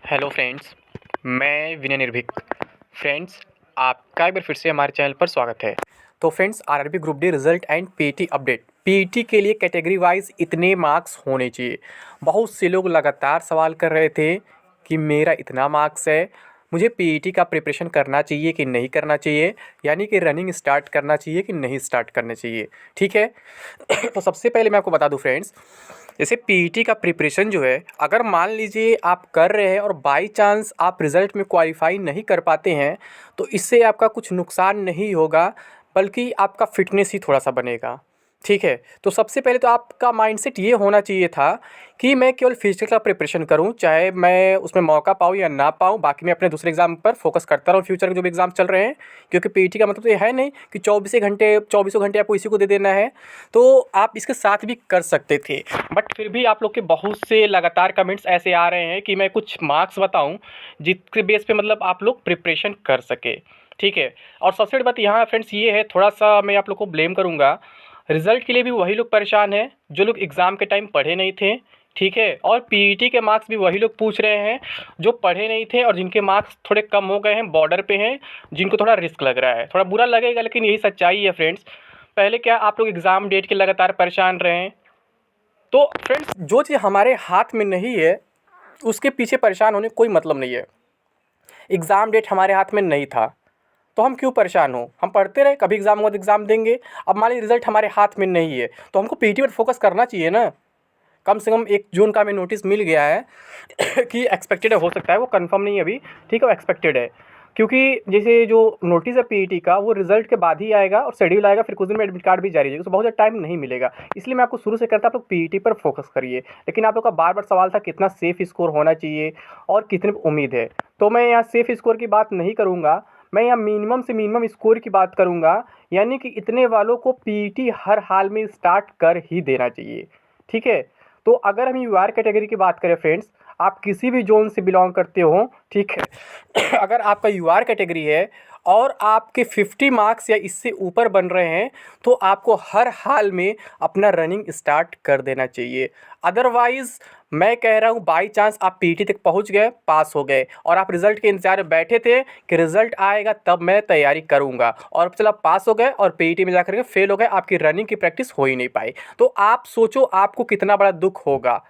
Hello friends, मैं विनय निर्भीक। Friends, आपका एक बार फिर से हमारे चैनल पर स्वागत है। तो friends, RRB group D result and PET update. PET के लिए कैटेगरी वाइज इतने मार्क्स होने चाहिए। बहुत से लोग लगातार सवाल कर रहे थे कि मेरा इतना मार्क्स है, मुझे पीईटी का प्रिपरेशन करना चाहिए कि नहीं करना चाहिए, यानी कि रनिंग स्टार्ट करना चाहिए कि नहीं स्टार्ट करना चाहिए। ठीक है। तो सबसे पहले मैं आपको बता दूं फ्रेंड्स, जैसे पीईटी का प्रिपरेशन जो है, अगर मान लीजिए आप कर रहे हैं और बाय चांस आप रिज़ल्ट में क्वालिफाई नहीं कर पाते हैं, तो इससे आपका कुछ नुकसान नहीं होगा, बल्कि आपका फ़िटनेस ही थोड़ा-सा बनेगा। ठीक है। तो सबसे पहले तो आपका माइंडसेट ये होना चाहिए था कि मैं केवल फिजिकल का प्रिपरेशन करूं, चाहे मैं उसमें मौका पाऊं या ना पाऊं, बाकी मैं अपने दूसरे एग्ज़ाम पर फोकस करता रहूं, फ्यूचर के जो भी एग्ज़ाम चल रहे हैं। क्योंकि पीईटी का मतलब तो ये है नहीं कि चौबीसों घंटे आपको इसी को दे देना है। तो आप इसके साथ भी कर सकते थे, बट फिर भी आप लोग के बहुत से लगातार कमेंट्स ऐसे आ रहे हैं कि मैं कुछ मार्क्स बताऊं जिसके बेस पे मतलब आप लोग प्रिपरेशन कर सके। ठीक है। और सबसे बड़ी बात यहाँ फ्रेंड्स ये है, थोड़ा सा मैं आप लोग को ब्लेम करूँगा। रिज़ल्ट के लिए भी वही लोग परेशान हैं जो लोग एग्ज़ाम के टाइम पढ़े नहीं थे। ठीक है। और पीईटी के मार्क्स भी वही लोग पूछ रहे हैं जो पढ़े नहीं थे और जिनके मार्क्स थोड़े कम हो गए हैं, बॉर्डर पे हैं, जिनको थोड़ा रिस्क लग रहा है। थोड़ा बुरा लगेगा, लेकिन यही सच्चाई है फ्रेंड्स। पहले क्या आप लोग एग्ज़ाम डेट के लगातार परेशान रहे हैं? तो फ्रेंड्स, जो चीज़ हमारे हाथ में नहीं है उसके पीछे परेशान होने का कोई मतलब नहीं है। एग्ज़ाम डेट हमारे हाथ में नहीं था तो हम क्यों परेशान हो, हम पढ़ते रहे, कभी एग्ज़ाम हुआ तो एग्ज़ाम देंगे। अब मान लीजिए रिज़ल्ट हमारे हाथ में नहीं है तो हमको पीटी पर फोकस करना चाहिए ना। कम से कम 1 जून का हमें नोटिस मिल गया है कि एक्सपेक्टेड है, हो सकता है वो कंफर्म नहीं है अभी। ठीक है, वो एक्सपेक्टेड है, क्योंकि जैसे जो नोटिस है पीईटी का वो रिजल्ट के बाद ही आएगा और शेड्यूल आएगा, फिर कुछ दिन में एडमिट कार्ड भी जारी हो जाएगा, तो बहुत ज़्यादा टाइम नहीं मिलेगा। इसलिए मैं आपको शुरू से कहता आप लोग पीईटी पर फोकस करिए। लेकिन आप लोग का बार बार सवाल था कितना सेफ स्कोर होना चाहिए और कितनी उम्मीद है, तो मैं यहाँ सेफ स्कोर की बात नहीं करूँगा, मैं यहाँ मिनिमम से मिनिमम स्कोर की बात करूँगा। यानी कि इतने वालों को पीईटी हर हाल में स्टार्ट कर ही देना चाहिए। ठीक है। तो अगर हम यूआर कैटेगरी की बात करें फ्रेंड्स, आप किसी भी जोन से बिलोंग करते हो, ठीक है, अगर आपका यूआर कैटेगरी है और आपके 50 मार्क्स या इससे ऊपर बन रहे हैं, तो आपको हर हाल में अपना रनिंग स्टार्ट कर देना चाहिए। अदरवाइज़ मैं कह रहा हूँ, बाई चांस आप पीटी तक पहुँच गए, पास हो गए और आप रिज़ल्ट के इंतज़ार में बैठे थे कि रिज़ल्ट आएगा तब मैं तैयारी करूँगा, और चलो आप पास हो गए और पीटी में जाकर के फेल हो गए, आपकी रनिंग की प्रैक्टिस हो ही नहीं पाई, तो आप सोचो आपको कितना बड़ा दुख होगा।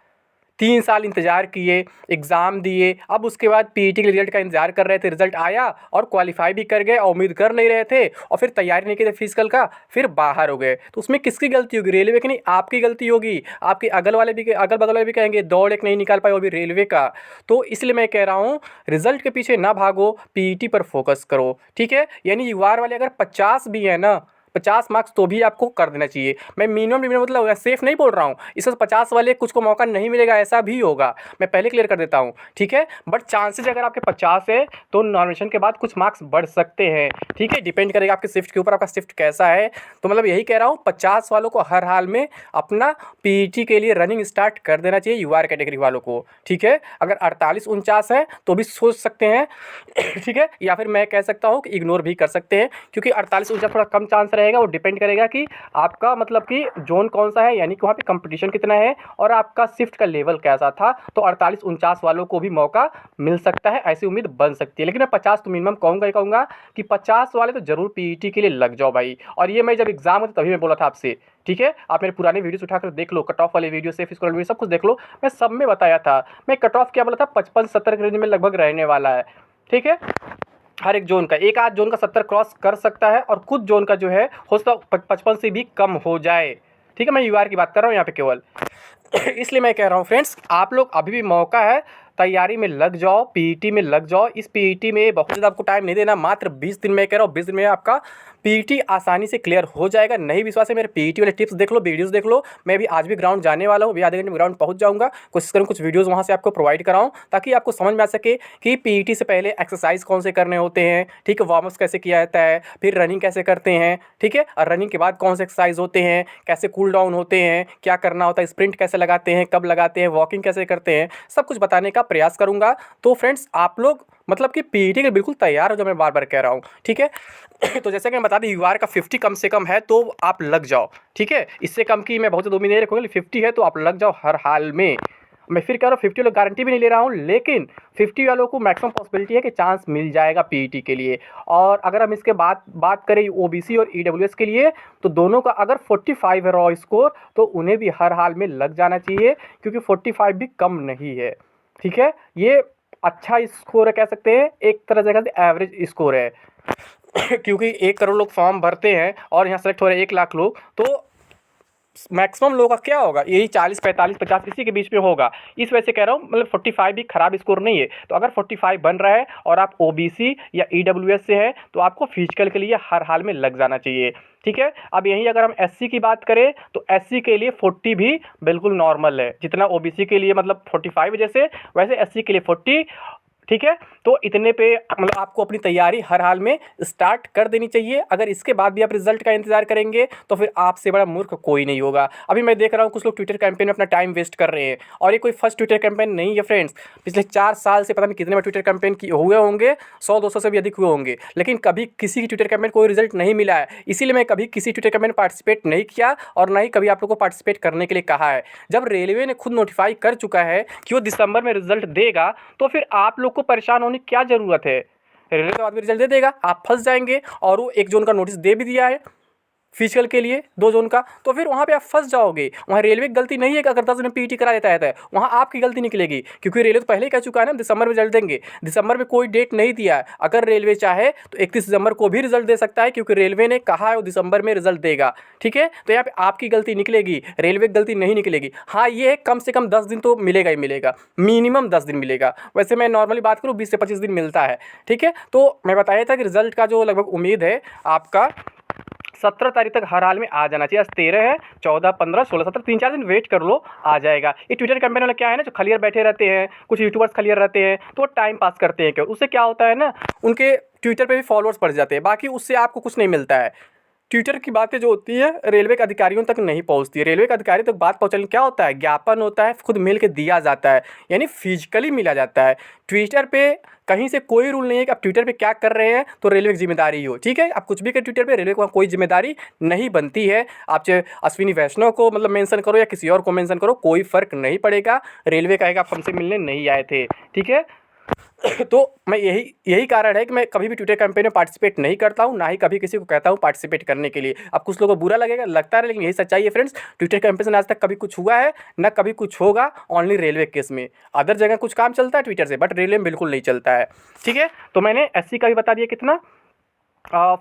3 साल इंतज़ार किए, एग्ज़ाम दिए, अब उसके बाद पीईटी के रिज़ल्ट का इंतज़ार कर रहे थे, रिज़ल्ट आया और क्वालिफ़ाई भी कर गए और उम्मीद कर नहीं रहे थे, और फिर तैयारी नहीं की थी फिजिकल का, फिर बाहर हो गए, तो उसमें किसकी गलती होगी? रेलवे की नहीं, आपकी गलती होगी। आपके अगल बगल वाले भी कहेंगे दौड़ एक नहीं निकाल पाए, वो भी रेलवे का। तो इसलिए मैं कह रहा हूँ, रिज़ल्ट के पीछे ना भागो, पीईटी पर फोकस करो। ठीक है। यानी यूआर वाले अगर 50 भी है ना, 50 मार्क्स, तो भी आपको कर देना चाहिए। मैं मिनिमम मतलब सेफ नहीं बोल रहा हूँ, इससे 50 वाले कुछ को मौका नहीं मिलेगा, ऐसा भी होगा, मैं पहले क्लियर कर देता हूँ। ठीक है। बट चांसेस अगर आपके 50 है तो नॉमिनेशन के बाद कुछ मार्क्स बढ़ सकते हैं। ठीक है, डिपेंड करेगा आपके शिफ्ट के ऊपर, आपका शिफ्ट कैसा है। तो मतलब यही कह रहा हूँ, 50 वालों को हर हाल में अपना पीईटी के लिए रनिंग स्टार्ट कर देना चाहिए, यूआर कैटेगरी वालों को। ठीक है। अगर 48-49 है तो भी सोच सकते हैं। ठीक है। या फिर मैं कह सकता हूँ कि इग्नोर भी कर सकते हैं, क्योंकि 48-49 थोड़ा कम चांस रहेगा। वो डिपेंड करेगा कि आपका मतलब कि जोन कौन सा है, यानी कि वहाँ पे कंपटीशन कितना है और आपका शिफ्ट का लेवल कैसा था। तो 48-49 वालों को भी मौका मिल सकता है, ऐसी उम्मीद बन सकती है। लेकिन मैं 50 तो मिनिमम कहूँगा कि 50 वाले तो जरूर पीईटी के लिए लग जाओ भाई। और ये मैं जब एग्जाम होता तभी मैं बोला था आपसे। ठीक है। आप मेरे पुराने वीडियोस उठाकर देख लो, कट ऑफ वाले वीडियो, सेफ स्कोर वीडियो, सब कुछ देख लो, मैं सब में बताया था। मैं कट ऑफ क्या बोला था, 55-70 के रेंज में लगभग रहने वाला है। ठीक है। हर एक जोन का, एक आध जोन का 70 क्रॉस कर सकता है और कुछ जोन का जो है हो सकता 55 से भी कम हो जाए। ठीक है। मैं यूआर की बात कर रहा हूँ यहाँ पे केवल। इसलिए मैं कह रहा हूँ फ्रेंड्स, आप लोग अभी भी मौका है, तैयारी में लग जाओ, पीईटी में लग जाओ। इस पीईटी में बहुत ज़्यादा आपको टाइम नहीं देना, मात्र 20 दिन में कह रहा हूँ, 20 दिन में आपका पीईटी आसानी से क्लियर हो जाएगा। नहीं विश्वास है, मेरे पीईटी वाले टिप्स देख लो, वीडियोस देख लो। मैं भी आज भी ग्राउंड जाने वाला हूँ, अभी आधे घंटे में ग्राउंड पहुँच जाऊँगा। कोशिश करूँ कुछ वीडियोस वहाँ से आपको प्रोवाइड कराऊँ, ताकि आपको समझ में आ सके कि पीईटी से पहले एक्सरसाइज कौन से करने होते हैं। ठीक है। वार्म अप्स कैसे किया जाता है, फिर रनिंग कैसे करते हैं। ठीक है। और रनिंग के बाद कौन से एक्सरसाइज होते हैं, कैसे कूल डाउन होते हैं, क्या करना होता है, स्प्रिंट कैसे लगाते हैं, कब लगाते हैं, वॉकिंग कैसे करते हैं, सब कुछ बताने का प्रयास करूँगा। तो फ्रेंड्स, आप लोग मतलब कि पीईटी के बिल्कुल तैयार हो, जो मैं बार बार कह रहा हूँ। ठीक है। तो जैसे कि मैं बता दें, यूआर का 50 कम से कम है तो आप लग जाओ। ठीक है। इससे कम की मैं बहुत ज़्यादा उम्मीद नहीं रखूँगा, 50 है तो आप लग जाओ हर हाल में। मैं फिर कह रहा हूँ 50 वालों गारंटी भी नहीं ले रहा हूँ, लेकिन 50 वालों को मैक्सिमम पॉसिबिलिटी है कि चांस मिल जाएगा पीईटी के लिए। और अगर हम इसके बात करें ओबीसी और ईडब्ल्यूएस के लिए, तो दोनों का अगर 45 है रॉ स्कोर, तो उन्हें भी हर हाल में लग जाना चाहिए, क्योंकि 45 भी कम नहीं है। ठीक है, ये अच्छा स्कोर है, कह सकते हैं एक तरह से एवरेज स्कोर है। क्योंकि 1 करोड़ लोग फॉर्म भरते हैं और यहाँ सेलेक्ट हो रहे हैं 1 लाख लोग, तो मैक्सिमम लोगों का क्या होगा, यही 40, 45, 50 इसी के बीच में होगा। इस वजह से कह रहा हूँ, मतलब 45 भी खराब स्कोर नहीं है। तो अगर 45 बन रहा है और आप ओबीसी या ईडब्ल्यूएस से हैं, तो आपको फिजिकल के लिए हर हाल में लग जाना चाहिए। ठीक है, अब यहीं अगर हम एससी की बात करें, तो एससी के लिए 40 भी बिल्कुल नॉर्मल है। जितना ओबीसी के लिए मतलब 45 जैसे, वैसे एससी के लिए 40। ठीक है, तो इतने पे मतलब आपको अपनी तैयारी हर हाल में स्टार्ट कर देनी चाहिए। अगर इसके बाद भी आप रिजल्ट का इंतजार करेंगे, तो फिर आपसे बड़ा मूर्ख कोई नहीं होगा। अभी मैं देख रहा हूँ कुछ लोग ट्विटर कैंपेन में अपना टाइम वेस्ट कर रहे हैं, और ये कोई फर्स्ट ट्विटर कैंपेन नहीं है फ्रेंड्स। पिछले 4 साल से पता नहीं कितने बार ट्विटर कैंपेन हुए होंगे, 100-200 से भी अधिक हुए होंगे, लेकिन कभी किसी की ट्विटर कैंपेन कोई रिजल्ट नहीं मिला है। इसीलिए मैं कभी किसी ट्विटर कैंपेन में पार्टिसिपेट नहीं किया, और ना ही कभी आप लोग को पार्टिसिपेट करने के लिए कहा है। जब रेलवे ने खुद नोटिफाई कर चुका है कि वो दिसंबर में रिजल्ट देगा, तो फिर आप लोग को परेशान होने की क्या ज़रूरत है। रेलवे तो आदमी रिजल्ट दे देगा, आप फंस जाएंगे। और वो 1 जून का नोटिस दे भी दिया है फिजिकल के लिए, 2 जून का, तो फिर वहाँ पे आप फंस जाओगे। वहाँ रेलवे की गलती नहीं है कि अगर 10 दिन में पीईटी करा देता है, वहाँ आपकी गलती निकलेगी, क्योंकि रेलवे तो पहले ही कह चुका है ना दिसंबर में रिजल्ट देंगे। दिसंबर में कोई डेट नहीं दिया है। अगर रेलवे चाहे तो 31 दिसंबर को भी रिजल्ट दे सकता है, क्योंकि रेलवे ने कहा है वो दिसंबर में रिजल्ट देगा। ठीक है, तो यहाँ पे आपकी गलती निकलेगी, रेलवे की गलती नहीं निकलेगी। हाँ, ये है कम से कम 10 दिन तो मिलेगा ही मिलेगा, मिनिमम 10 दिन मिलेगा। वैसे मैं नॉर्मली बात करूँ 20 से 25 दिन मिलता है। ठीक है, तो मैं बताया था कि रिजल्ट का जो लगभग उम्मीद है आपका 17 तारीख तक हर हाल में आ जाना चाहिए। आज 13 है, 14, 15, 16, 17, 3-4 दिन वेट कर लो, आ जाएगा। ये ट्विटर कैंपेन वाला क्या है ना, जो खलियर बैठे रहते हैं, कुछ यूट्यूबर्स खलियर रहते हैं, तो वो टाइम पास करते हैं। क्या उससे क्या होता है ना, उनके ट्विटर पे भी फॉलोअर्स बढ़ जाते हैं, बाकी उससे आपको कुछ नहीं मिलता है। ट्विटर की बातें जो होती है रेलवे के अधिकारियों तक नहीं पहुंचती है। रेलवे के अधिकारी तक बात पहुंचाने क्या होता है, ज्ञापन होता है, खुद मिल के दिया जाता है, यानी फिजिकली मिला जाता है। ट्विटर पे कहीं से कोई रूल नहीं है कि आप ट्विटर पे क्या कर रहे हैं तो रेलवे की जिम्मेदारी हो। ठीक है, आप कुछ भी कर ट्विटर पे, रेलवे को कोई जिम्मेदारी नहीं बनती है। आप चाहे अश्विनी वैष्णव को मतलब मेंशन करो या किसी और को मेंशन करो, कोई फर्क नहीं पड़ेगा। रेलवे कहेगा आप हमसे मिलने नहीं आए थे। ठीक है, तो मैं यही कारण है कि मैं कभी भी ट्विटर कैंपेन में पार्टिसिपेट नहीं करता हूँ, ना ही कभी किसी को कहता हूँ पार्टिसिपेट करने के लिए। अब कुछ लोगों को बुरा लगेगा, लगता है, लेकिन यही सच्चाई है फ्रेंड्स। ट्विटर कैंपेन से आज तक कभी कुछ हुआ है ना कभी कुछ होगा, ओनली रेलवे केस में। अदर जगह कुछ काम चलता है ट्विटर से, बट रेलवे में बिल्कुल नहीं चलता है। ठीक है, तो मैंने एससी का भी बता दिया कितना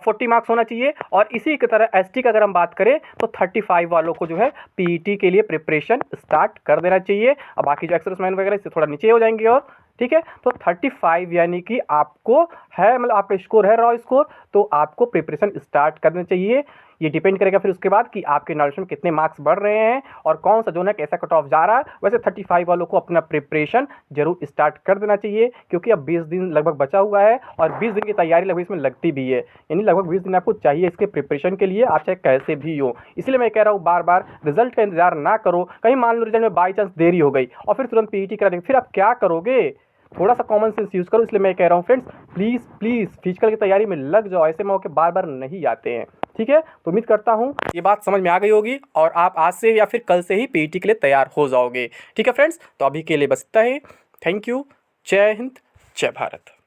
40 मार्क्स होना चाहिए। और इसी की तरह एसटी का अगर हम बात करें तो 35 वालों को जो है पीईटी के लिए प्रिपरेशन स्टार्ट कर देना चाहिए। अब बाकी जो एक्सर्साइज वगैरह इससे थोड़ा नीचे हो जाएंगे। और ठीक है, तो 35 यानी कि आपको है, मतलब आपका स्कोर है रॉ स्कोर, तो आपको प्रिपरेशन स्टार्ट करना चाहिए। ये डिपेंड करेगा फिर उसके बाद कि आपके नॉलेज में कितने मार्क्स बढ़ रहे हैं और कौन सा जोन है, कैसा कट ऑफ जा रहा है। वैसे 35 वालों को अपना प्रिपरेशन जरूर स्टार्ट कर देना चाहिए, क्योंकि अब 20 दिन लगभग बचा हुआ है और 20 दिन की तैयारी लगभग इसमें लगती भी है। यानी लगभग 20 दिन आपको चाहिए इसके प्रिपरेशन के लिए, आप चाहे कैसे भी हो। इसलिए मैं कह रहा हूँ बार बार रिजल्ट का इंतजार ना करो। कहीं मान लो रिजल्ट में बाई चांस देरी हो गई और फिर तुरंत पीईटी करा देंगे, फिर आप क्या करोगे। थोड़ा सा कॉमन सेंस यूज़ करो। इसलिए मैं कह रहा हूँ फ्रेंड्स, प्लीज़ फिजिकल की तैयारी में लग जाओ। ऐसे मौके बार बार नहीं आते हैं। ठीक है, तो उम्मीद करता हूँ ये बात समझ में आ गई होगी और आप आज से या फिर कल से ही पीईटी के लिए तैयार हो जाओगे। ठीक है फ्रेंड्स, तो अभी के लिए बस इतना ही। Thank you. जय हिंद, जय भारत।